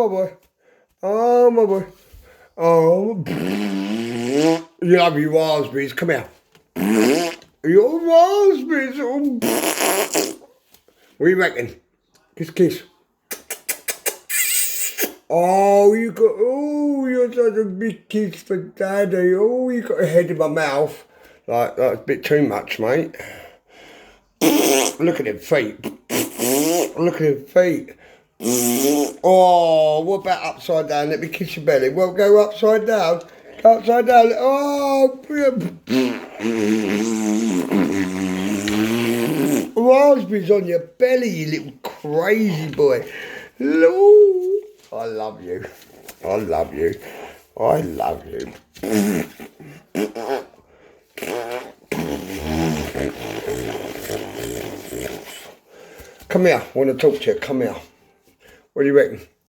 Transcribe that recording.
my boy. Oh, my boy. Oh, you love your raspberries. Come here. Your raspberries. Oh. What do you reckon? Kiss. Oh, you're such a big kiss for Daddy. Oh, you got a head in my mouth. Like, that's a bit too much, mate. Look at them feet. Look at them feet. Oh, what about upside down? Let me kiss your belly. Well, go upside down. Go upside down. Oh, raspberries on your belly, you little crazy boy. Ooh, I love you. I love you. I love you. Come here. I want to talk to you. Come here. What do you reckon?